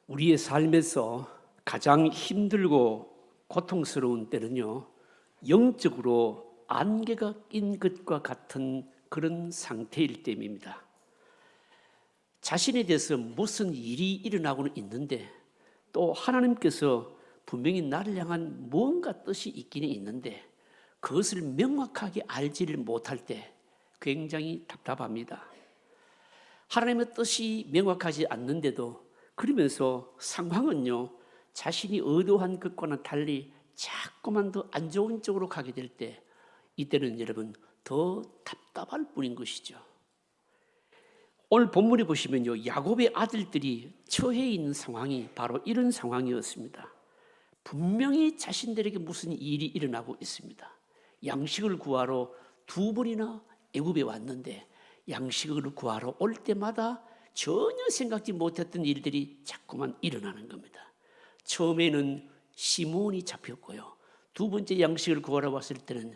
우리의 삶에서 가장 힘들고 고통스러운 때는요, 영적으로 안개가 낀 것과 같은 그런 상태일 때입니다. 자신에 대해서 무슨 일이 일어나고는 있는데 또 하나님께서 분명히 나를 향한 무언가 뜻이 있기는 있는데 그것을 명확하게 알지를 못할 때 굉장히 답답합니다. 하나님의 뜻이 명확하지 않는데도 그러면서 상황은요, 자신이 의도한 것과는 달리 자꾸만 더 안 좋은 쪽으로 가게 될 때, 이때는 여러분 더 답답할 뿐인 것이죠. 오늘 본문에 보시면요, 야곱의 아들들이 처해 있는 상황이 바로 이런 상황이었습니다. 분명히 자신들에게 무슨 일이 일어나고 있습니다. 양식을 구하러 두 번이나 애굽에 왔는데 양식을 구하러 올 때마다 전혀 생각지 못했던 일들이 자꾸만 일어나는 겁니다. 처음에는 시몬이 잡혔고요. 두 번째 양식을 구하러 왔을 때는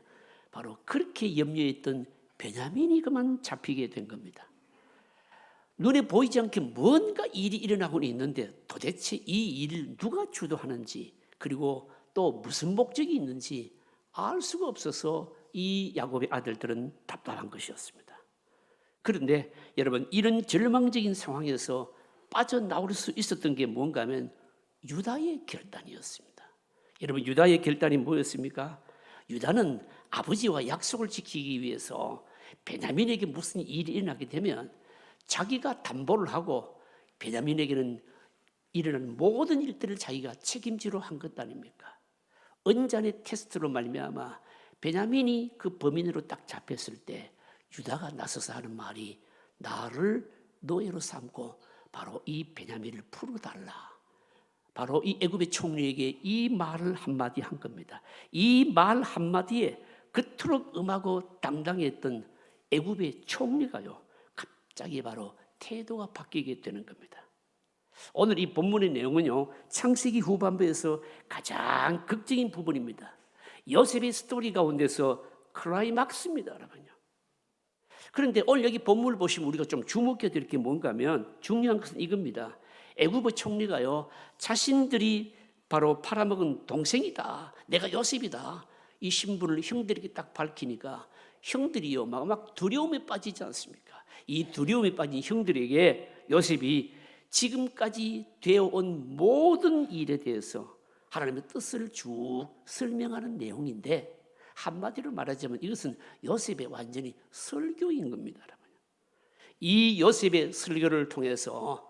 바로 그렇게 염려했던 베냐민이 그만 잡히게 된 겁니다. 눈에 보이지 않게 뭔가 일이 일어나고는 있는데 도대체 이 일을 누가 주도하는지 그리고 또 무슨 목적이 있는지 알 수가 없어서 이 야곱의 아들들은 답답한 것이었습니다. 그런데 여러분, 이런 절망적인 상황에서 빠져나올 수 있었던 게 뭔가 하면 유다의 결단이었습니다. 여러분, 유다의 결단이 뭐였습니까? 유다는 아버지와 약속을 지키기 위해서 베냐민에게 무슨 일이 일어나게 되면 자기가 담보를 하고 베냐민에게는 일어나는 모든 일들을 자기가 책임지로 한 것 아닙니까? 언잔의 테스트로 말미암아 베냐민이 그 범인으로 딱 잡혔을 때 유다가 나서서 하는 말이 나를 노예로 삼고 바로 이 베냐민을 풀어달라. 바로 이 애굽의 총리에게 이 말을 한마디 한 겁니다. 이 말 한마디에 그토록 음하고 당당했던 애굽의 총리가요, 갑자기 바로 태도가 바뀌게 되는 겁니다. 오늘 이 본문의 내용은요, 창세기 후반부에서 가장 극적인 부분입니다. 요셉의 스토리 가운데서 클라이막스입니다, 여러분요. 그런데 오늘 여기 본문을 보시면 우리가 좀 주목해야 될 게 뭔가 하면 중요한 것은 이겁니다. 애굽의 총리가요, 자신들이 바로 팔아먹은 동생이다, 내가 요셉이다, 이 신분을 형들에게 딱 밝히니까 형들이요 막 두려움에 빠지지 않습니까? 이 두려움에 빠진 형들에게 요셉이 지금까지 되어온 모든 일에 대해서 하나님의 뜻을 쭉 설명하는 내용인데, 한마디로 말하자면 이것은 요셉의 완전히 설교인 겁니다. 이 요셉의 설교를 통해서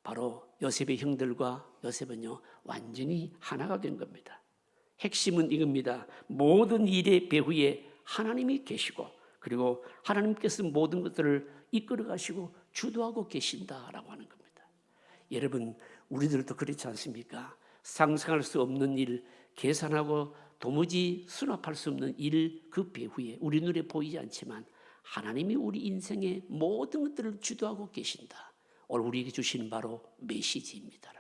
바로 요셉의 형들과 요셉은요 완전히 하나가 된 겁니다. 핵심은 이겁니다. 모든 일의 배후에 하나님이 계시고 그리고 하나님께서 모든 것들을 이끌어 가시고 주도하고 계신다라고 하는 겁니다. 여러분, 우리들도 그렇지 않습니까? 상상할 수 없는 일, 계산하고 도무지 수납할 수 없는 일, 그 배후에 우리 눈에 보이지 않지만 하나님이 우리 인생의 모든 것들을 주도하고 계신다. 오늘 우리에게 주시는 바로 메시지입니다.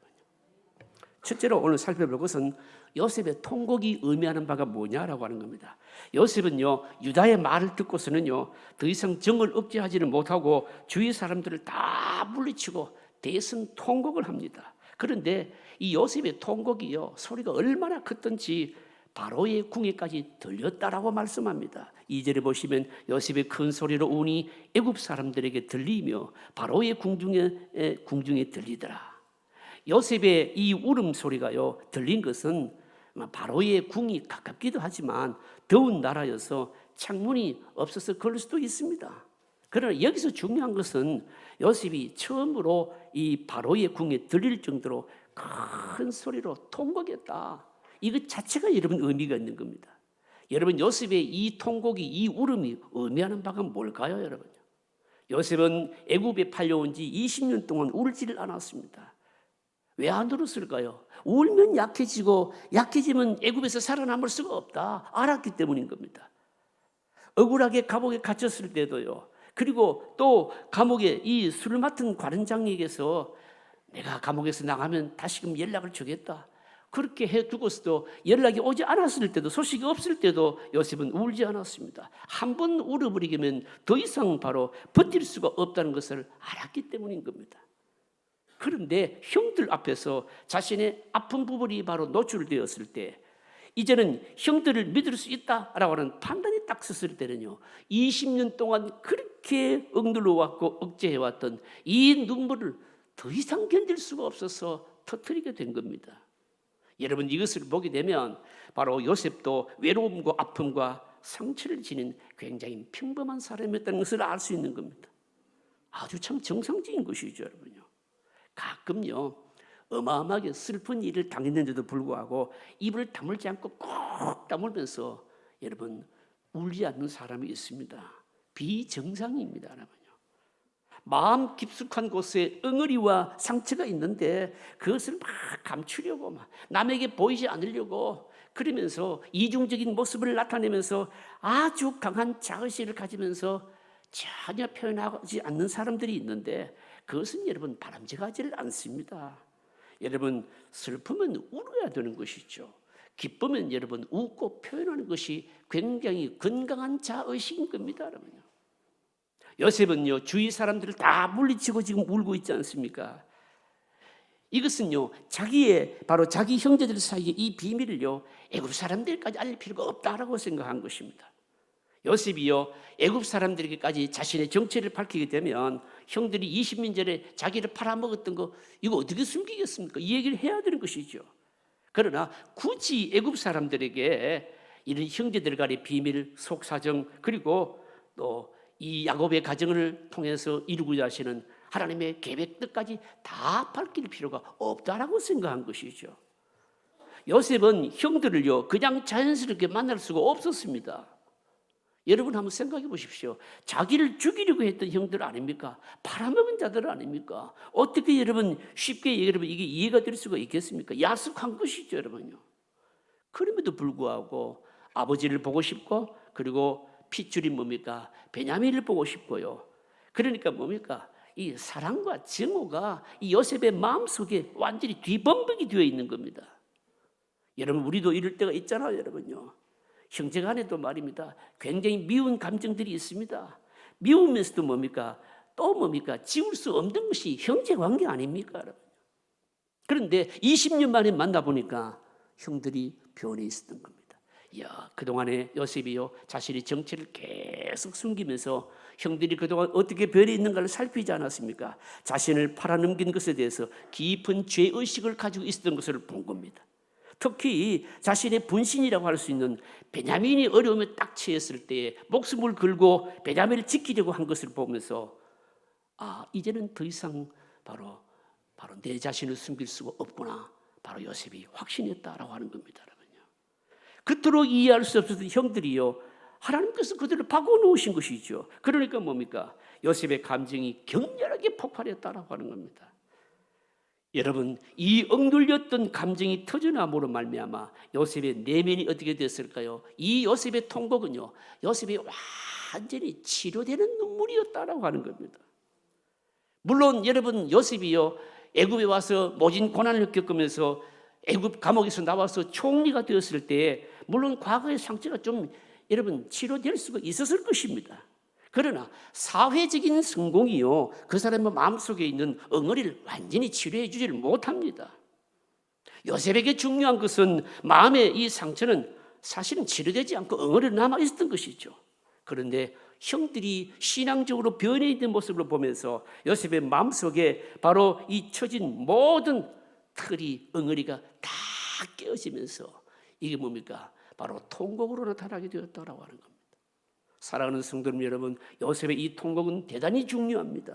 첫째로 오늘 살펴볼 것은 요셉의 통곡이 의미하는 바가 뭐냐라고 하는 겁니다. 요셉은요, 유다의 말을 듣고서는요, 더 이상 정을 억제하지는 못하고 주위 사람들을 다 물리치고 대성 통곡을 합니다. 그런데 이 요셉의 통곡이요, 소리가 얼마나 컸던지 바로의 궁에까지 들렸다라고 말씀합니다. 2절에 보시면 요셉의 큰 소리로 우니 애굽 사람들에게 들리며 바로의 궁중에 들리더라. 요셉의 이 울음소리가요 들린 것은 바로의 궁이 가깝기도 하지만 더운 나라여서 창문이 없어서 그럴 수도 있습니다. 그러나 여기서 중요한 것은 요셉이 처음으로 이 바로의 궁에 들릴 정도로 큰 소리로 통곡했다. 이것 자체가 여러분 의미가 있는 겁니다. 여러분, 요셉의 이 통곡이, 이 울음이 의미하는 바가 뭘까요, 여러분? 요셉은 애굽에 팔려온 지 20년 동안 울지를 않았습니다. 왜 안 울었을까요? 울면 약해지고 약해지면 애굽에서 살아남을 수가 없다 알았기 때문인 겁니다. 억울하게 감옥에 갇혔을 때도요, 그리고 또 감옥에 이 술 맡은 관원장에게서 내가 감옥에서 나가면 다시금 연락을 주겠다 그렇게 해두고서도 연락이 오지 않았을 때도, 소식이 없을 때도 요셉은 울지 않았습니다. 한 번 울어버리면 더 이상 바로 버틸 수가 없다는 것을 알았기 때문인 겁니다. 그런데 형들 앞에서 자신의 아픈 부분이 바로 노출되었을 때 이제는 형들을 믿을 수 있다라고 하는 판단이 딱 섰을 때는요, 20년 동안 그렇게 억눌러 왔고 억제해왔던 이 눈물을 더 이상 견딜 수가 없어서 터뜨리게 된 겁니다. 여러분, 이것을 보게 되면 바로 요셉도 외로움과 아픔과 상처를 지닌 굉장히 평범한 사람이었다는 것을 알 수 있는 겁니다. 아주 참 정상적인 것이죠, 여러분요. 가끔요, 어마어마하게 슬픈 일을 당했는데도 불구하고 입을 다물지 않고 꼭 다물면서 여러분 울지 않는 사람이 있습니다. 비정상입니다, 여러분요. 마음 깊숙한 곳에 응어리와 상처가 있는데 그것을 막 감추려고 막 남에게 보이지 않으려고 그러면서 이중적인 모습을 나타내면서 아주 강한 자의식을 가지면서 전혀 표현하지 않는 사람들이 있는데 그것은 여러분 바람직하지를 않습니다. 여러분, 슬픔은 울어야 되는 것이죠. 기쁨은 여러분 웃고 표현하는 것이 굉장히 건강한 자의식인 겁니다, 여러분요. 요셉은요, 주위 사람들을 다 물리치고 지금 울고 있지 않습니까? 이것은요, 바로 자기 형제들 사이에 이 비밀을요, 애굽 사람들까지 알릴 필요가 없다라고 생각한 것입니다. 요셉이요, 애굽 사람들에게까지 자신의 정체를 밝히게 되면 형들이 20년 전에 자기를 팔아먹었던 거 이거 어떻게 숨기겠습니까? 이 얘기를 해야 되는 것이죠. 그러나 굳이 애굽 사람들에게 이런 형제들 간의 비밀, 속사정, 그리고 또 이 야곱의 가정을 통해서 이루고자 하시는 하나님의 계획들까지 다 밝힐 필요가 없다라고 생각한 것이죠. 요셉은 형들을요, 그냥 자연스럽게 만날 수가 없었습니다. 여러분 한번 생각해 보십시오. 자기를 죽이려고 했던 형들 아닙니까? 팔아먹은 자들 아닙니까? 어떻게 여러분 쉽게 여러분 이게 이해가 될 수가 있겠습니까? 야속한 것이죠, 여러분요. 그럼에도 불구하고 아버지를 보고 싶고, 그리고 핏줄이 뭡니까? 베냐민을 보고 싶고요. 그러니까 뭡니까? 이 사랑과 증오가 이 요셉의 마음속에 완전히 뒤범벅이 되어 있는 겁니다. 여러분, 우리도 이럴 때가 있잖아요, 여러분요. 형제 간에도 말입니다. 굉장히 미운 감정들이 있습니다. 미우면서도 뭡니까? 또 뭡니까? 지울 수 없는 것이 형제 관계 아닙니까, 여러분? 그런데 20년 만에 만나보니까 형들이 변해 있었던 겁니다. 그동안에 요셉이요, 자신의 정체를 계속 숨기면서 형들이 그동안 어떻게 변해 있는가를 살피지 않았습니까? 자신을 팔아넘긴 것에 대해서 깊은 죄의식을 가지고 있었던 것을 본 겁니다. 특히 자신의 분신이라고 할 수 있는 베냐민이 어려움에 딱 처했을 때에 목숨을 걸고 베냐민을 지키려고 한 것을 보면서 이제는 더 이상 바로 내 자신을 숨길 수가 없구나. 바로 요셉이 확신했다라고 하는 겁니다. 그토록 이해할 수 없었던 형들이요, 하나님께서 그들을 바꿔놓으신 것이죠. 그러니까 뭡니까? 요셉의 감정이 격렬하게 폭발했다라고 하는 겁니다. 여러분, 이 억눌렸던 감정이 터져나옴으로 말미암아 요셉의 내면이 어떻게 됐을까요? 이 요셉의 통곡은요, 요셉이 완전히 치료되는 눈물이었다라고 하는 겁니다. 물론 여러분, 요셉이요, 애굽에 와서 모진 고난을 겪으면서 애굽 감옥에서 나와서 총리가 되었을 때 물론 과거의 상처가 좀 여러분 치료될 수가 있었을 것입니다. 그러나 사회적인 성공이요, 그 사람의 마음속에 있는 엉어리를 완전히 치료해 주지를 못합니다. 요셉에게 중요한 것은 마음의 이 상처는 사실은 치료되지 않고 엉어리로 남아 있었던 것이죠. 그런데 형들이 신앙적으로 변해 있는 모습을 보면서 요셉의 마음속에 바로 이 처진 모든 틀이, 엉어리가 다 깨어지면서 이게 뭡니까? 바로 통곡으로 나타나게 되었다라고 하는 겁니다. 사랑하는 성도님 여러분, 요셉의 이 통곡은 대단히 중요합니다.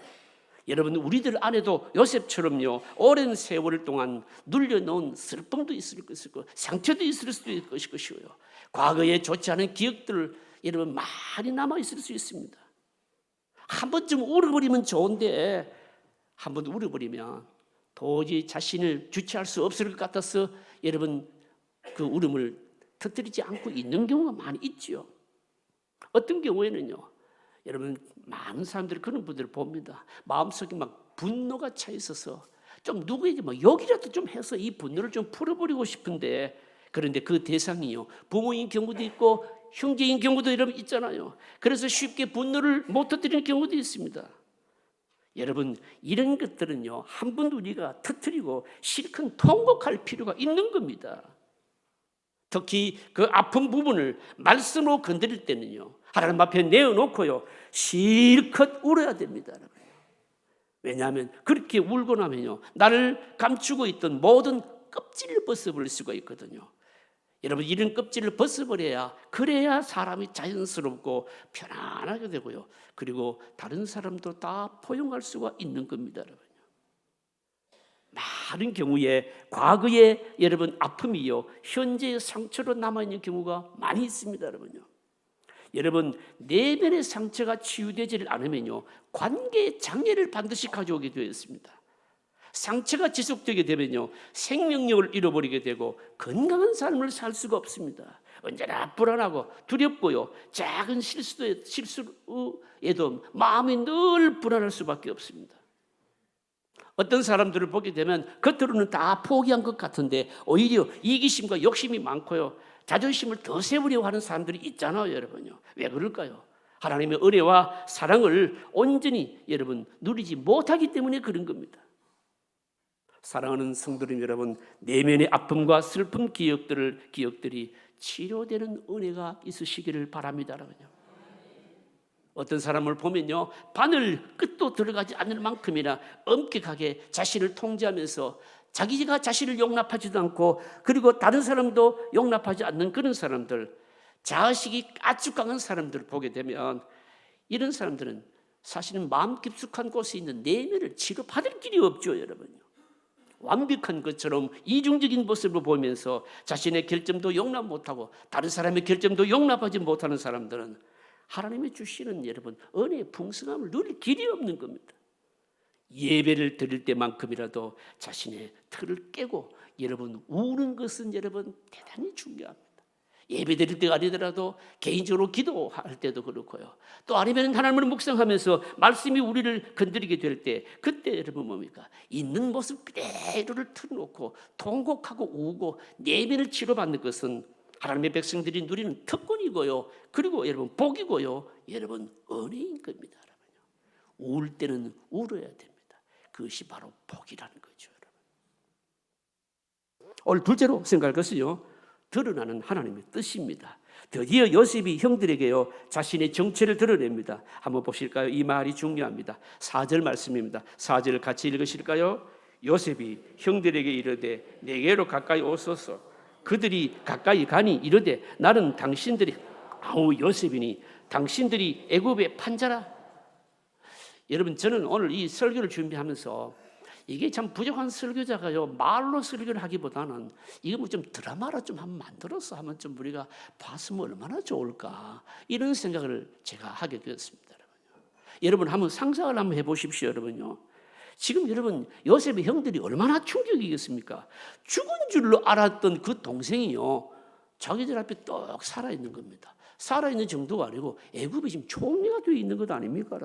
여러분, 우리들 안에도 요셉처럼요, 오랜 세월 동안 눌려놓은 슬픔도 있을 것이고 상처도 있을 수도 있을 것이고요, 과거에 좋지 않은 기억들 여러분 많이 남아 있을 수 있습니다. 한 번쯤 울어버리면 좋은데 한 번 울어버리면 도저히 자신을 주체할 수 없을 것 같아서 여러분 그 울음을 터뜨리지 않고 있는 경우가 많이 있죠. 어떤 경우에는요, 여러분 많은 사람들이 그런 분들을 봅니다. 마음속에 막 분노가 차 있어서 좀 누구에게 뭐 욕이라도 좀 해서 이 분노를 좀 풀어버리고 싶은데, 그런데 그 대상이요, 부모인 경우도 있고 형제인 경우도 여러분 있잖아요. 그래서 쉽게 분노를 못 터뜨리는 경우도 있습니다. 여러분, 이런 것들은요, 한 번 우리가 터뜨리고 실컷 통곡할 필요가 있는 겁니다. 특히 그 아픈 부분을 말씀으로 건드릴 때는요, 하나님 앞에 내어놓고요, 실컷 울어야 됩니다. 왜냐하면 그렇게 울고 나면요, 나를 감추고 있던 모든 껍질을 벗어버릴 수가 있거든요. 여러분, 이런 껍질을 벗어버려야, 그래야 사람이 자연스럽고 편안하게 되고요, 그리고 다른 사람도 다 포용할 수가 있는 겁니다. 여러분, 많은 경우에 과거의 여러분 아픔이요, 현재의 상처로 남아있는 경우가 많이 있습니다. 여러분요, 여러분, 내면의 상처가 치유되지 않으면요, 관계의 장애를 반드시 가져오게 되어 있습니다. 상처가 지속되게 되면요, 생명력을 잃어버리게 되고 건강한 삶을 살 수가 없습니다. 언제나 불안하고 두렵고요, 작은 실수에도 마음이 늘 불안할 수밖에 없습니다. 어떤 사람들을 보게 되면 겉으로는 다 포기한 것 같은데 오히려 이기심과 욕심이 많고요, 자존심을 더 세우려고 하는 사람들이 있잖아요. 여러분요, 왜 그럴까요? 하나님의 은혜와 사랑을 온전히 여러분 누리지 못하기 때문에 그런 겁니다. 사랑하는 성도님 여러분, 내면의 아픔과 슬픈 기억들이 치료되는 은혜가 있으시기를 바랍니다. 여러분요, 어떤 사람을 보면요, 바늘 끝도 들어가지 않을 만큼이나 엄격하게 자신을 통제하면서 자기가 자신을 용납하지도 않고, 그리고 다른 사람도 용납하지 않는 그런 사람들, 자의식이 아주 강한 사람들을 보게 되면, 이런 사람들은 사실은 마음 깊숙한 곳에 있는 내면을 치료받을 길이 없죠. 여러분요, 완벽한 것처럼 이중적인 모습을 보면서 자신의 결점도 용납 못하고 다른 사람의 결점도 용납하지 못하는 사람들은 하나님이 주시는 여러분 은혜의 풍성함을 누릴 길이 없는 겁니다. 예배를 드릴 때만큼이라도 자신의 틀을 깨고 여러분 우는 것은 여러분 대단히 중요합니다. 예배 드릴 때가 아니더라도 개인적으로 기도할 때도 그렇고요, 또 아니면 하나님을 묵상하면서 말씀이 우리를 건드리게 될 때, 그때 여러분 뭡니까? 있는 모습 그대로를 틀어놓고 통곡하고 우고 내면을 치료받는 것은 하나님의 백성들이 누리는 특권이고요, 그리고 여러분 복이고요, 여러분 은혜인 겁니다. 여러분요, 울 때는 울어야 됩니다. 그것이 바로 복이라는 거죠. 여러분, 오늘 둘째로 생각할 것은요, 드러나는 하나님의 뜻입니다. 드디어 요셉이 형들에게요 자신의 정체를 드러냅니다. 한번 보실까요? 이 말이 중요합니다. 4절 말씀입니다. 4절 같이 읽으실까요? 요셉이 형들에게 이르되 내게로 가까이 오소서. 그들이 가까이 가니 이르되 나는 당신들이 요셉이니 당신들이 애굽의 판자라. 여러분, 저는 오늘 이 설교를 준비하면서 이게 참 부족한 설교자가요 말로 설교를 하기보다는 이거 뭐 좀 드라마로 좀 한번 만들어서 하면 좀 우리가 봤으면 얼마나 좋을까, 이런 생각을 제가 하게 되었습니다. 여러분 한번 상상을 한번 해보십시오. 여러분요, 지금 여러분 요셉의 형들이 얼마나 충격이겠습니까? 죽은 줄로 알았던 그 동생이요 자기들 앞에 떡 살아있는 겁니다. 살아있는 정도가 아니고 애굽이 지금 총리가 되어 있는 것 아닙니까?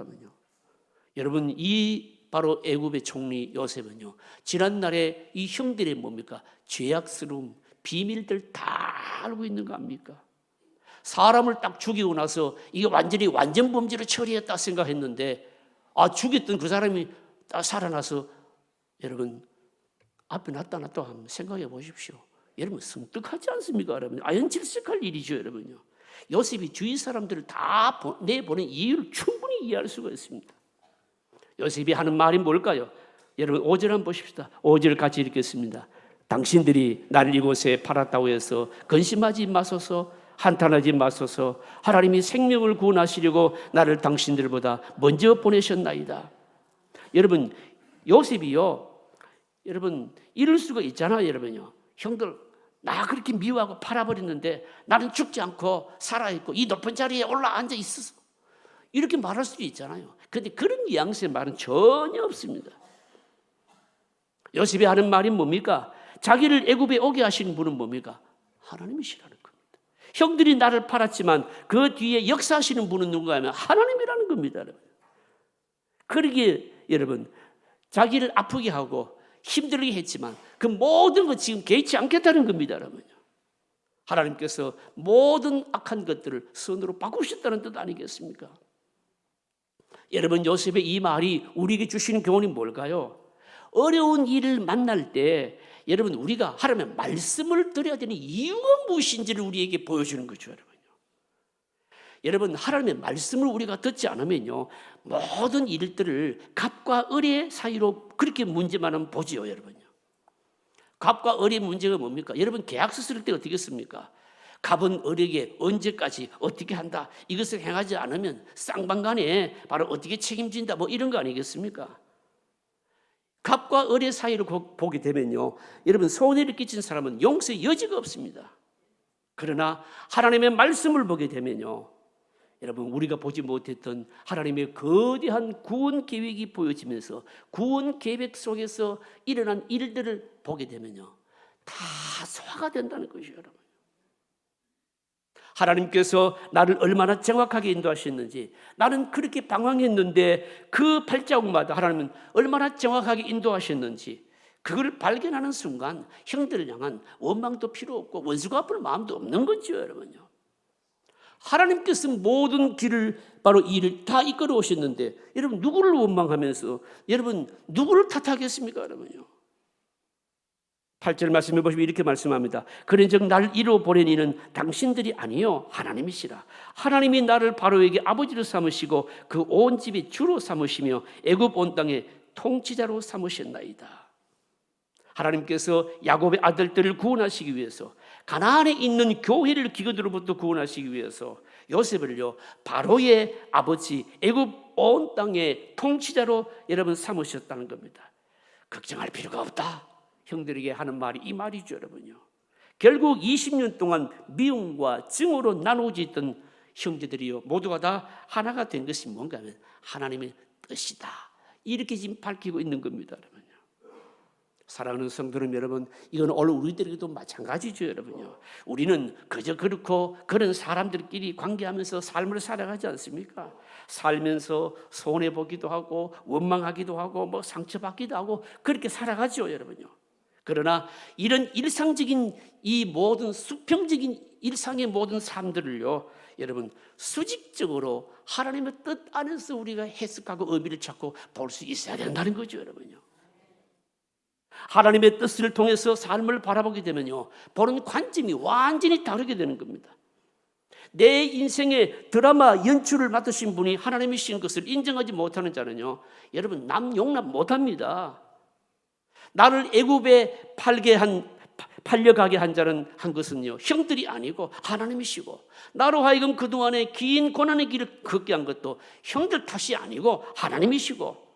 여러분, 이 바로 애굽의 총리 요셉은요 지난날에 이 형들의 뭡니까? 죄악스러움, 비밀들 다 알고 있는 거 아닙니까? 사람을 딱 죽이고 나서 이게 완전히 완전범죄로 처리했다 생각했는데, 죽였던 그 사람이 딱 살아나서 여러분 앞에 나타났다고 한번 생각해 보십시오. 여러분 성뜩하지 않습니까? 여러분 아연질색할 일이죠. 여러분요, 요셉이 주위 사람들을 다 내보낸 이유를 충분히 이해할 수가 있습니다. 요셉이 하는 말이 뭘까요? 여러분 5절 한번 보십시다. 5절 같이 읽겠습니다. 당신들이 나를 이곳에 팔았다고 해서 근심하지 마소서, 한탄하지 마소서. 하나님이 생명을 구원하시려고 나를 당신들보다 먼저 보내셨나이다. 여러분 요셉이요, 여러분 이럴 수가 있잖아요. 여러분요, 형들 나 그렇게 미워하고 팔아버렸는데 나는 죽지 않고 살아있고 이 높은 자리에 올라앉아 있어서, 이렇게 말할 수도 있잖아요. 그런데 그런 뉘앙스의 말은 전혀 없습니다. 요셉이 하는 말이 뭡니까? 자기를 애굽에 오게 하시는 분은 뭡니까? 하나님이시라는 겁니다. 형들이 나를 팔았지만 그 뒤에 역사하시는 분은 누군가 하면 하나님이라는 겁니다. 그러기에 여러분 자기를 아프게 하고 힘들게 했지만 그 모든 것 지금 개의치 않겠다는 겁니다. 하나님께서 모든 악한 것들을 선으로 바꾸셨다는 뜻 아니겠습니까? 여러분, 요셉의 이 말이 우리에게 주시는 교훈이 뭘까요? 어려운 일을 만날 때 여러분, 우리가 하나님의 말씀을 드려야 되는 이유가 무엇인지를 우리에게 보여주는 거죠. 여러분, 하나님의 말씀을 우리가 듣지 않으면요, 모든 일들을 갑과 을의 사이로 그렇게 문제만 보지요. 여러분요, 갑과 을의 문제가 뭡니까? 여러분, 계약서 쓸 때 어떻게 씁니까? 갑은 을에게 언제까지 어떻게 한다, 이것을 행하지 않으면 쌍방간에 바로 어떻게 책임진다, 뭐 이런 거 아니겠습니까? 갑과 을의 사이를 보게 되면요, 여러분, 손해를 끼친 사람은 용서의 여지가 없습니다. 그러나 하나님의 말씀을 보게 되면요, 여러분, 우리가 보지 못했던 하나님의 거대한 구원 계획이 보여지면서 구원 계획 속에서 일어난 일들을 보게 되면요, 다 소화가 된다는 것이에요. 여러분, 하나님께서 나를 얼마나 정확하게 인도하셨는지, 나는 그렇게 방황했는데 그 발자국마다 하나님은 얼마나 정확하게 인도하셨는지, 그걸 발견하는 순간 형들을 향한 원망도 필요 없고 원수 갚을 마음도 없는 거죠. 여러분요, 하나님께서 모든 길을, 바로 이 일을 다 이끌어 오셨는데 여러분, 누구를 원망하면서 여러분 누구를 탓하겠습니까? 여러분요, 8절 말씀해 보시면 이렇게 말씀합니다. 그런즉 나를 이로 보낸 이는 당신들이 아니요 하나님이시라. 하나님이 나를 바로에게 아버지로 삼으시고 그 온 집의 주로 삼으시며 애굽 온 땅의 통치자로 삼으셨나이다. 하나님께서 야곱의 아들들을 구원하시기 위해서, 가나안에 있는 교회를 기근으로부터 구원하시기 위해서 요셉을요, 바로의 아버지, 애굽 온 땅의 통치자로 여러분 삼으셨다는 겁니다. 걱정할 필요가 없다, 형들에게 하는 말이 이 말이죠. 여러분요, 결국 20년 동안 미움과 증오로 나누어져 있던 형제들이요, 모두가 다 하나가 된 것이 뭔가 하면 하나님의 뜻이다, 이렇게 지금 밝히고 있는 겁니다. 여러분요, 사랑하는 성도님 여러분, 이건 오늘 우리들에게도 마찬가지죠. 여러분요, 우리는 그저 그렇고 그런 사람들끼리 관계하면서 삶을 살아가지 않습니까? 살면서 손해보기도 하고 원망하기도 하고 뭐 상처받기도 하고 그렇게 살아가죠. 여러분요, 그러나 이런 일상적인 이 모든 수평적인 일상의 모든 삶들을요, 여러분 수직적으로 하나님의 뜻 안에서 우리가 해석하고 의미를 찾고 볼 수 있어야 된다는 거죠. 여러분요, 하나님의 뜻을 통해서 삶을 바라보게 되면요, 보는 관점이 완전히 다르게 되는 겁니다. 내 인생의 드라마 연출을 맡으신 분이 하나님이신 것을 인정하지 못하는 자는요, 여러분 남 용납 못합니다. 나를 애굽에 팔려가게 한 자는 한 것은요, 형들이 아니고 하나님이시고, 나로 하여금 그동안에 긴 고난의 길을 걷게 한 것도 형들 탓이 아니고 하나님이시고,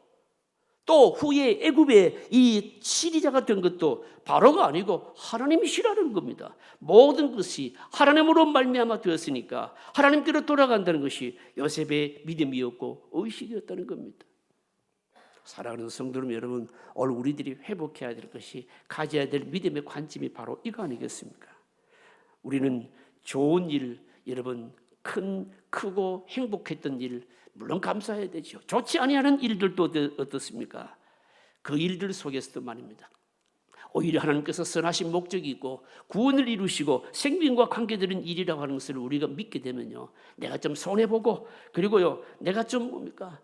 또 후에 애굽의 이 치리자가 된 것도 바로가 아니고 하나님이시라는 겁니다. 모든 것이 하나님으로 말미암아 되었으니까 하나님께로 돌아간다는 것이 요셉의 믿음이었고 의식이었다는 겁니다. 사랑하는 성도님 여러분, 오늘 우리들이 회복해야 될 것이, 가져야 될 믿음의 관점이 바로 이거 아니겠습니까? 우리는 좋은 일, 여러분 크고 행복했던 일 물론 감사해야 되죠. 좋지 아니하는 일들도 어떻습니까? 그 일들 속에서도 말입니다, 오히려 하나님께서 선하신 목적이 있고 구원을 이루시고 생명과 관계되는 일이라고 하는 것을 우리가 믿게 되면요, 내가 좀 손해보고, 그리고요 내가 좀 뭡니까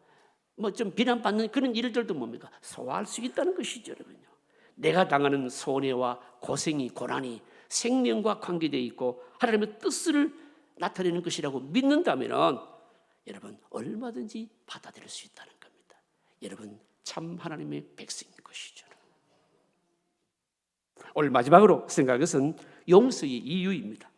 좀 비난받는 그런 일들도 뭡니까 소화할 수 있다는 것이죠. 여러분요, 내가 당하는 손해와 고생이, 고난이 생명과 관계되어 있고 하나님의 뜻을 나타내는 것이라고 믿는다면 여러분 얼마든지 받아들일 수 있다는 겁니다. 여러분 참 하나님의 백성인 것이죠. 오늘 마지막으로 생각한 것은 용서의 이유입니다.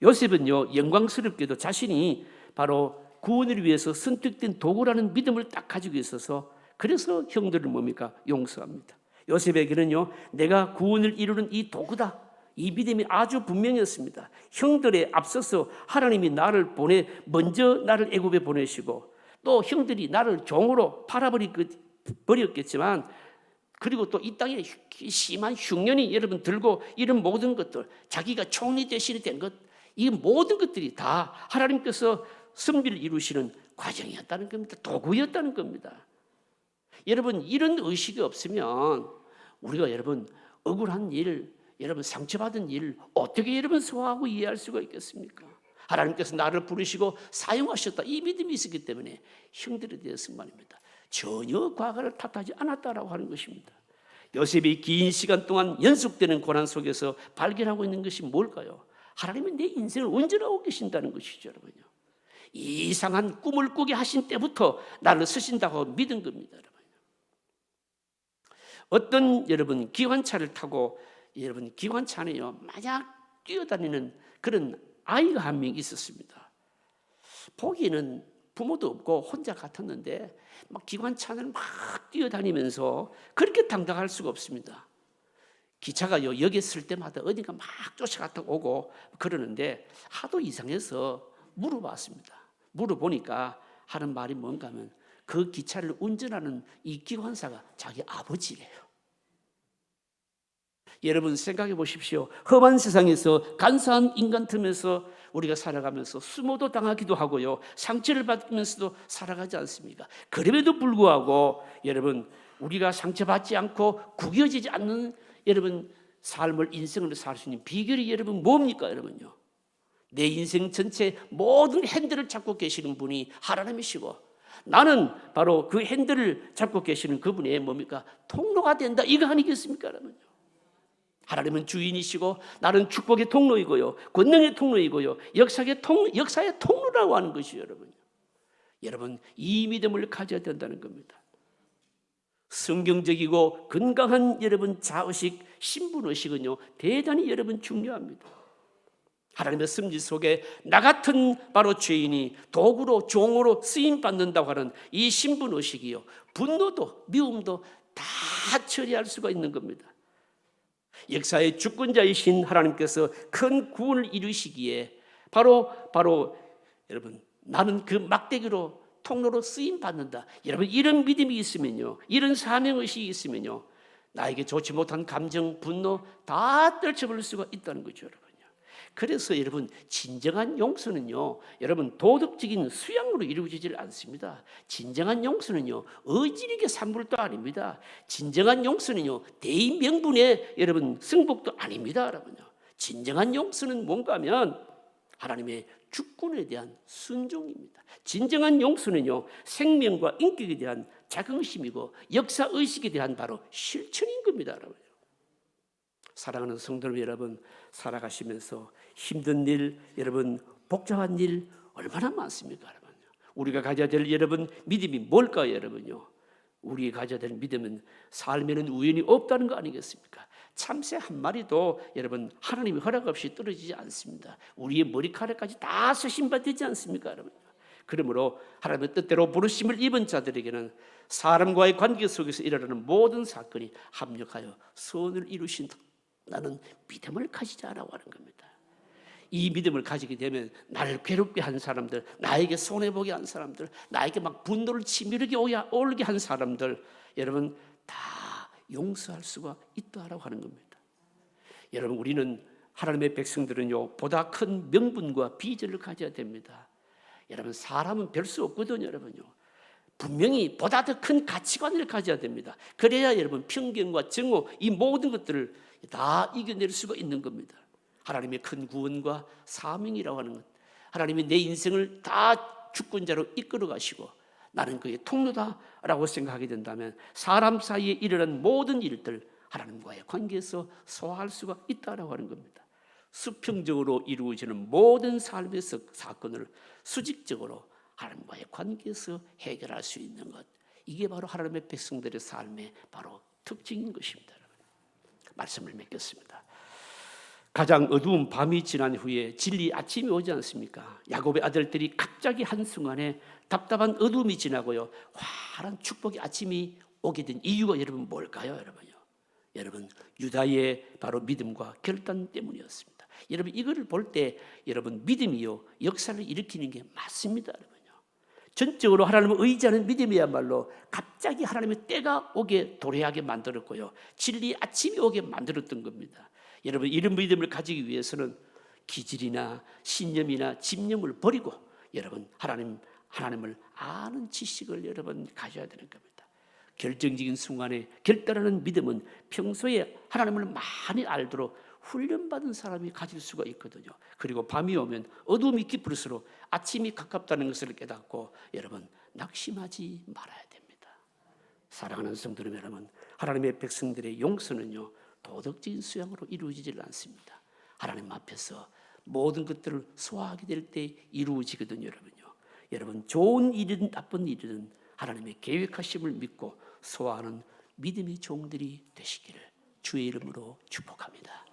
요셉은요, 영광스럽게도 자신이 바로 구원을 위해서 선택된 도구라는 믿음을 딱 가지고 있어서, 그래서 형들을 뭡니까 용서합니다. 요셉에게는요, 내가 구원을 이루는 이 도구다, 이 믿음이 아주 분명했습니다. 형들에 앞서서 하나님이 나를 먼저 나를 애굽에 보내시고, 또 형들이 나를 종으로 팔아버렸겠지만, 그리고 또 이 땅에 심한 흉년이 여러분 들고, 이런 모든 것들, 자기가 총리 대신이 된 것, 이 모든 것들이 다 하나님께서 섭리를 이루시는 과정이었다는 겁니다. 도구였다는 겁니다. 여러분 이런 의식이 없으면 우리가 여러분 억울한 일, 여러분 상처받은 일 어떻게 여러분 소화하고 이해할 수가 있겠습니까? 하나님께서 나를 부르시고 사용하셨다. 이 믿음이 있었기 때문에 형들이 되었을 말입니다. 전혀 과거를 탓하지 않았다라고 하는 것입니다. 요셉이 긴 시간 동안 연속되는 고난 속에서 발견하고 있는 것이 뭘까요? 하나님이 내 인생을 온전하고 계신다는 것이죠, 여러분요. 이상한 꿈을 꾸게 하신 때부터 나를 쓰신다고 믿은 겁니다, 여러분. 어떤 여러분 기관차를 타고 여러분 기관차 안에요 마냥 뛰어다니는 그런 아이가 한 명 있었습니다. 보기에는 부모도 없고 혼자 같았는데 막 기관차 안을 막 뛰어다니면서 그렇게 당당할 수가 없습니다. 기차가요 역에 쓸 때마다 어딘가 막 쫓아갔다 오고 그러는데 하도 이상해서 물어봤습니다. 물어보니까 하는 말이 뭔가 하면 그 기차를 운전하는 이 기관사가 자기 아버지래요. 여러분 생각해 보십시오. 험한 세상에서 간사한 인간 틈에서 우리가 살아가면서 수모도 당하기도 하고요, 상처를 받으면서도 살아가지 않습니까? 그럼에도 불구하고 여러분 우리가 상처받지 않고 구겨지지 않는 여러분 삶을 인생을 살 수 있는 비결이 여러분 뭡니까? 여러분요, 내 인생 전체 모든 핸들을 잡고 계시는 분이 하나님이시고 나는 바로 그 핸들을 잡고 계시는 그분의 뭡니까? 통로가 된다, 이거 아니겠습니까? 여러분요, 하나님은 주인이시고 나는 축복의 통로이고요, 권능의 통로이고요, 역사의 통로라고 하는 것이요, 여러분. 여러분 이 믿음을 가져야 된다는 겁니다. 성경적이고 건강한 여러분 자의식, 신분의식은요 대단히 여러분 중요합니다. 하나님의 섭리 속에 나 같은 바로 죄인이 도구로 종으로 쓰임 받는다고 하는 이 신분의식이요, 분노도 미움도 다 처리할 수가 있는 겁니다. 역사의 주권자이신 하나님께서 큰 구원을 이루시기에 바로 여러분 나는 그 막대기로 통로로 쓰임 받는다. 여러분 이런 믿음이 있으면요, 이런 사명의식이 있으면요, 나에게 좋지 못한 감정, 분노 다 떨쳐버릴 수가 있다는 거죠, 여러분요. 그래서 여러분 진정한 용서는요, 여러분 도덕적인 수양으로 이루어지질 않습니다. 진정한 용서는요 의지력의 산물도 아닙니다. 진정한 용서는요 대의 명분의 여러분 승복도 아닙니다, 여러분요. 진정한 용서는 뭔가 하면 하나님의 주권에 대한 순종입니다. 진정한 용서는요 생명과 인격에 대한 자긍심이고 역사의식에 대한 바로 실천인 겁니다, 여러분. 사랑하는 성도 여러분, 살아가시면서 힘든 일, 여러분 복잡한 일 얼마나 많습니까, 여러분? 우리가 가져야 될 여러분 믿음이 뭘까요, 여러분요? 우리가 가져야 될 믿음은 삶에는 우연이 없다는 거 아니겠습니까? 참새 한 마리도 여러분 하나님의 허락 없이 떨어지지 않습니다. 우리의 머리카락까지 다 서신받지 않습니까, 여러분? 그러므로 하나님의 뜻대로 부르심을 입은 자들에게는 사람과의 관계 속에서 일어나는 모든 사건이 합력하여 선을 이루신다. 나는 믿음을 가지자라고 하는 겁니다. 이 믿음을 가지게 되면 나를 괴롭게 한 사람들, 나에게 손해보게 한 사람들, 나에게 막 분노를 치밀하게 오르게 한 사람들, 여러분 다 용서할 수가 있다라고 하는 겁니다. 여러분 우리는 하나님의 백성들은요 보다 큰 명분과 비전을 가져야 됩니다. 여러분 사람은 별 수 없거든요, 여러분요. 분명히 보다 더 큰 가치관을 가져야 됩니다. 그래야 여러분 편견과 증오 이 모든 것들을 다 이겨낼 수가 있는 겁니다. 하나님의 큰 구원과 사명이라고 하는 것, 하나님이 내 인생을 다 주권자로 이끌어 가시고 나는 그의 통로다라고 생각하게 된다면 사람 사이에 일어난 모든 일들 하나님과의 관계에서 소화할 수가 있다라고 하는 겁니다. 수평적으로 이루어지는 모든 삶의 사건을 수직적으로 하나님과의 관계에서 해결할 수 있는 것, 이게 바로 하나님의 백성들의 삶의 바로 특징인 것입니다. 말씀을 맺겠습니다. 가장 어두운 밤이 지난 후에 진리 아침이 오지 않습니까? 야곱의 아들들이 갑자기 한순간에 답답한 어둠이 지나고요 환한 축복의 아침이 오게 된 이유가 여러분 뭘까요, 여러분요? 여러분 유다의 바로 믿음과 결단 때문이었습니다. 여러분 이거를 볼 때 여러분 믿음이요 역사를 일으키는 게 맞습니다, 여러분요. 전적으로 하나님을 의지하는 믿음이야말로 갑자기 하나님의 때가 오게 도래하게 만들었고요 진리의 아침이 오게 만들었던 겁니다. 여러분 이런 믿음을 가지기 위해서는 기질이나 신념이나 집념을 버리고 여러분 하나님을 아는 지식을 여러분 가져야 되는 겁니다. 결정적인 순간에 결단하는 믿음은 평소에 하나님을 많이 알도록 훈련받은 사람이 가질 수가 있거든요. 그리고 밤이 오면 어둠이 깊을수록 아침이 가깝다는 것을 깨닫고 여러분 낙심하지 말아야 됩니다. 사랑하는 성도 여러분, 하나님의 백성들의 용서는요 도덕적인 수양으로 이루어지질 않습니다. 하나님 앞에서 모든 것들을 소화하게 될 때 이루어지거든요. 여러분 좋은 일이든 나쁜 일이든 하나님의 계획하심을 믿고 소화하는 믿음의 종들이 되시기를 주의 이름으로 축복합니다.